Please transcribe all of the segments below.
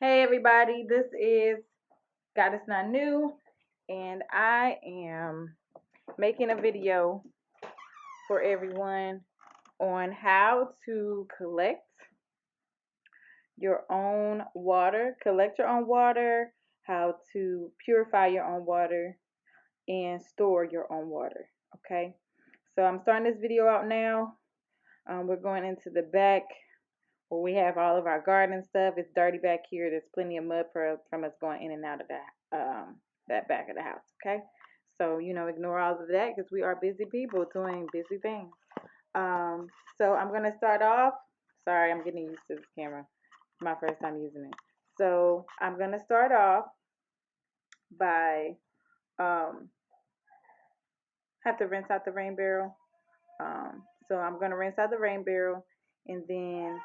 Hey everybody, this is God is Not New, and I am making a video for everyone on how to collect your own water, how to purify your own water, and store your own water. Okay, so I'm starting this video out now. We're going into the back where we have all of our garden stuff. It's dirty back here. There's plenty of mud from us going in and out of that back of the house. Okay, so ignore all of that because we are busy people doing busy things. Um, so I'm gonna start off. Sorry, I'm getting used to this camera. It's my first time using it. So I'm gonna start off by have to rinse out the rain barrel. So I'm gonna rinse out the rain barrel, and then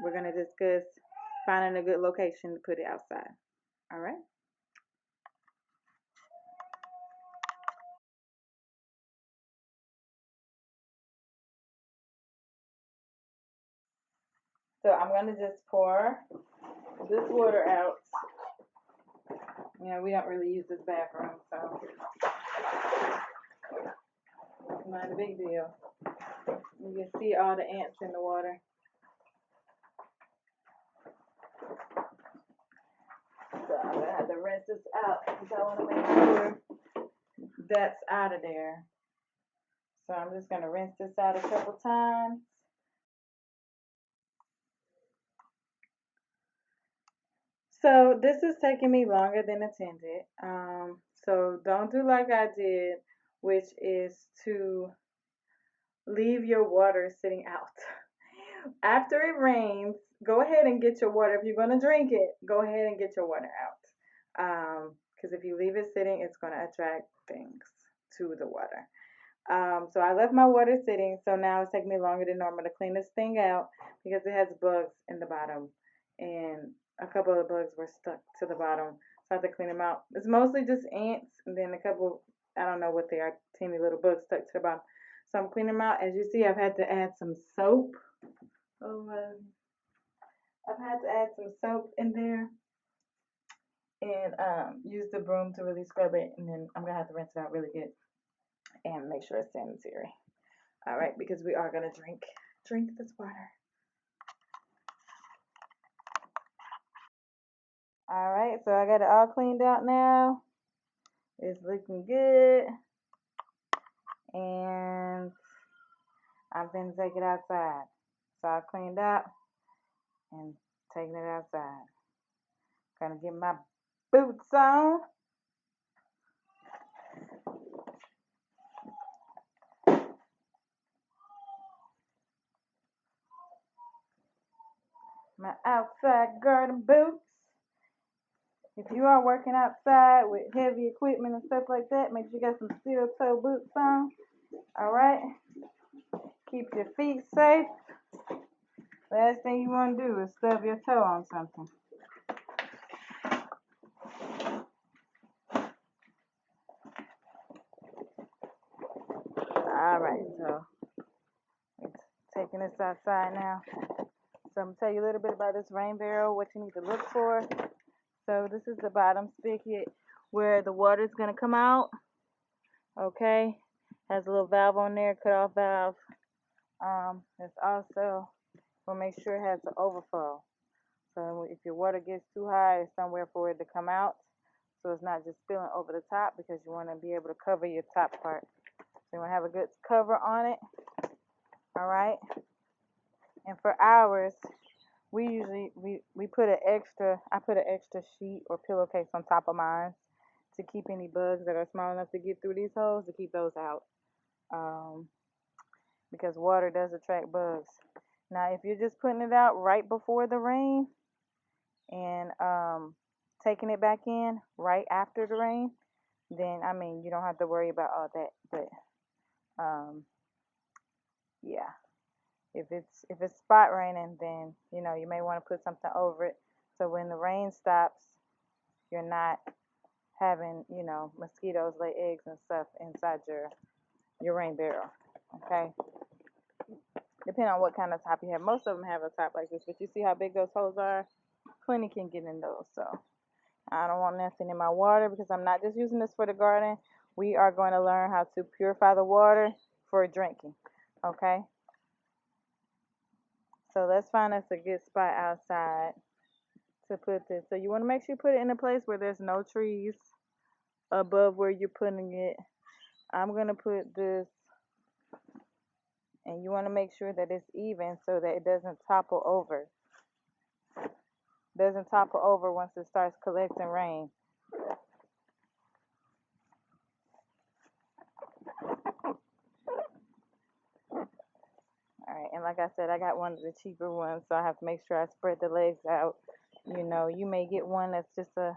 we're gonna discuss finding a good location to put it outside. All right. So I'm gonna just pour this water out. We don't really use this bathroom, so it's not a big deal. You can see all the ants in the water. So I'm gonna have to rinse this out because I want to make sure that's out of there. So I'm just gonna rinse this out a couple times. So this is taking me longer than intended. So don't do like I did, which is to leave your water sitting out. After it rains, go ahead and get your water. If you're going to drink it, go ahead and get your water out. Because if you leave it sitting, it's going to attract things to the water. So I left my water sitting, so now it's taking me longer than normal to clean this thing out because it has bugs in the bottom, and a couple of bugs were stuck to the bottom, so I have to clean them out. It's mostly just ants, and then a couple, I don't know what they are, teeny little bugs stuck to the bottom. So I'm cleaning them out. As you see, I've had to add some soap. Oh, I've had to add some soap in there and use the broom to really scrub it, and then I'm gonna have to rinse it out really good and make sure it's sanitary. All right, because we are gonna drink this water. All right, so I got it all cleaned out now. It's looking good, and I'm gonna take it outside. So I cleaned out and taking it outside. Gonna get my boots on. My outside garden boots. If you are working outside with heavy equipment and stuff like that, make sure you got some steel toe boots on. All right. Keep your feet safe. Last thing you want to do is stub your toe on something. All right, so it's taking this outside now. So I'm going to tell you a little bit about this rain barrel, what you need to look for. So this is the bottom spigot where the water is going to come out. Okay, has a little valve on there, cutoff valve. It's also, we'll make sure it has the overflow. So if your water gets too high, it's somewhere for it to come out. So it's not just spilling over the top because you want to be able to cover your top part. So you want to have a good cover on it. All right. And for ours, we usually we put I put an extra sheet or pillowcase on top of mine to keep any bugs that are small enough to get through these holes, to keep those out. Because water does attract bugs. Now, if you're just putting it out right before the rain and taking it back in right after the rain, then I mean you don't have to worry about all that. But yeah, if it's spot raining, then you may want to put something over it so when the rain stops, you're not having mosquitoes lay eggs and stuff inside your rain barrel. Okay. Depending on what kind of top you have. Most of them have a top like this, but you see how big those holes are? plenty can get in those. So I don't want nothing in my water because I'm not just using this for the garden. We are going to learn how to purify the water for drinking. Okay? So let's find us a good spot outside to put this. So you want to make sure you put it in a place where there's no trees above where you're putting it. I'm going to put this, and you want to make sure that it's even so that it doesn't topple over. Doesn't topple over once it starts collecting rain. Alright, and like I said, I got one of the cheaper ones, so I have to make sure I spread the legs out. You know, you may get one that's just a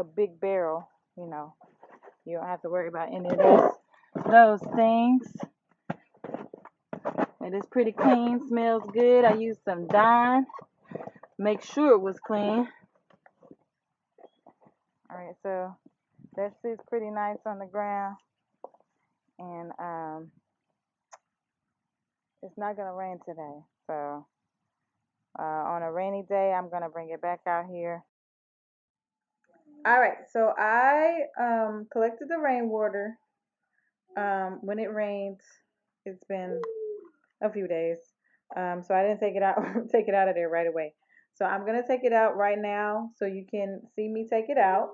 big barrel, you know. You don't have to worry about any of those things. It is pretty clean, smells good. I used some Dawn. Make sure it was clean. Alright, so that sits pretty nice on the ground. And it's not gonna rain today. So on a rainy day, I'm gonna bring it back out here. Alright, so I collected the rainwater. When it rained, it's been a few days. So I didn't take it out take it out of there right away. So I'm gonna take it out right now so you can see me take it out.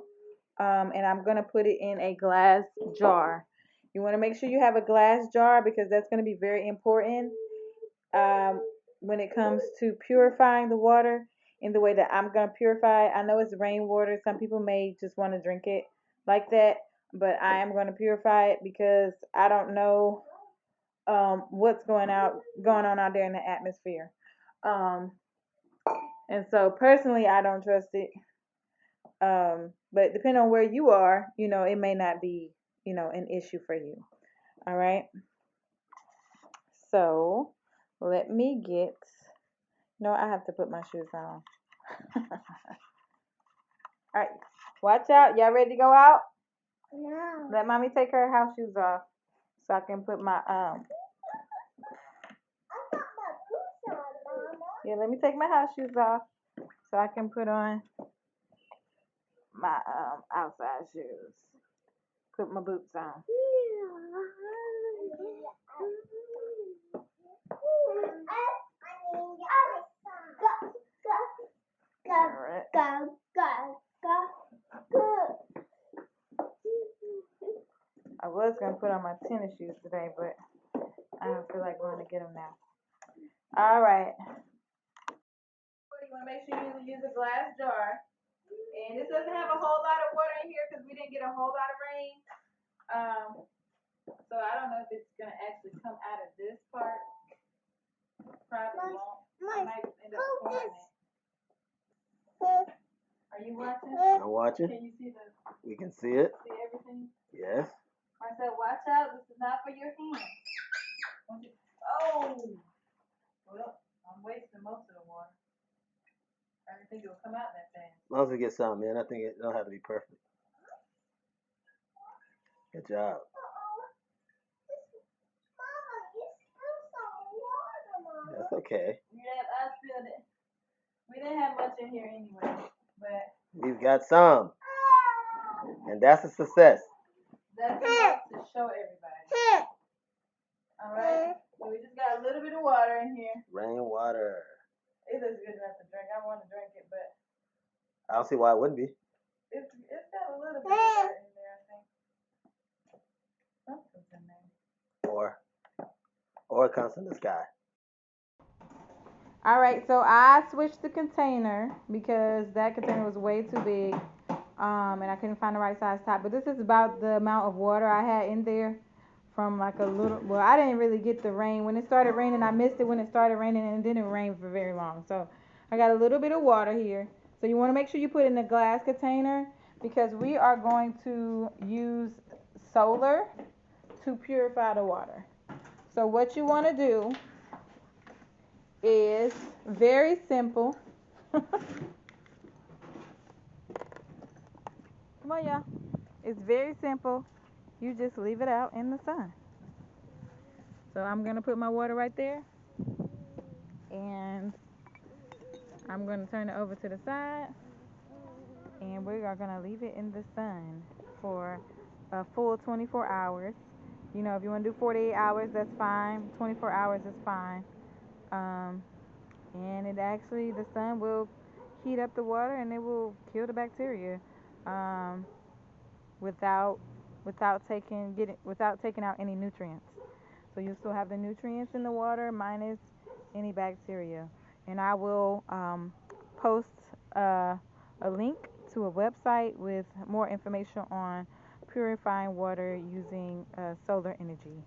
And I'm gonna put it in a glass jar. You want to make sure you have a glass jar because that's going to be very important when it comes to purifying the water in the way that I'm going to purify it. I know it's rainwater. Some people may just want to drink it like that, but I am going to purify it because I don't know what's going on out there in the atmosphere. And so personally, I don't trust it. But depending on where you are, you know, it may not be, you know, an issue for you. All right. So let me get, no, I have to put my shoes on. All right. Watch out. Y'all ready to go out? No. Let mommy take her house shoes off so I can put my, yeah, let me take my house shoes off so I can put on my outside shoes. Put my boots on. I was gonna put on my tennis shoes today, but I don't feel like going to get them now. All right. You want to make sure you use a glass jar, and this doesn't have a whole lot of water in here because we didn't get a whole lot of rain. So I don't know if it's gonna actually come out of this part. Probably won't. I might end up pouring it. Are you watching? I'm watching. Can you see the? We can see it. See everything? Yes. I said, watch out. This is not for your hands. Oh. Well, I'm wasting most of the water. I didn't think it would come out that fast. As long as we get some, man. I think it don't have to be perfect. Good job. That's okay. Yeah, I spilled it. We didn't have much in here anyway, but we've got some, and that's a success. That's enough to show everybody. All right. So we just got a little bit of water in here. Rainwater. It is good enough to drink. I want to drink it, but I don't see why it wouldn't be. It's got a little bit of dirt in there, I think. Something's in there. Or it comes from the sky. All right, so I switched the container because that container was way too big, and I couldn't find the right size top. But this is about the amount of water I had in there from like a little. Well, I didn't really get the rain when it started raining. I missed it when it started raining, and it didn't rain for very long. So I got a little bit of water here. So you want to make sure you put it in a glass container because we are going to use solar to purify the water. So what you want to do is very simple. Come on, y'all. It's very simple. You just leave it out in the sun. So I'm going to put my water right there. And I'm going to turn it over to the side, and we are going to leave it in the sun for a full 24 hours. You know, if you want to do 48 hours, that's fine. 24 hours is fine. Um, and it actually, the sun will heat up the water and it will kill the bacteria, um, without without taking out any nutrients. So you still have the nutrients in the water minus any bacteria. And I will post uh, a link to a website with more information on purifying water using solar energy.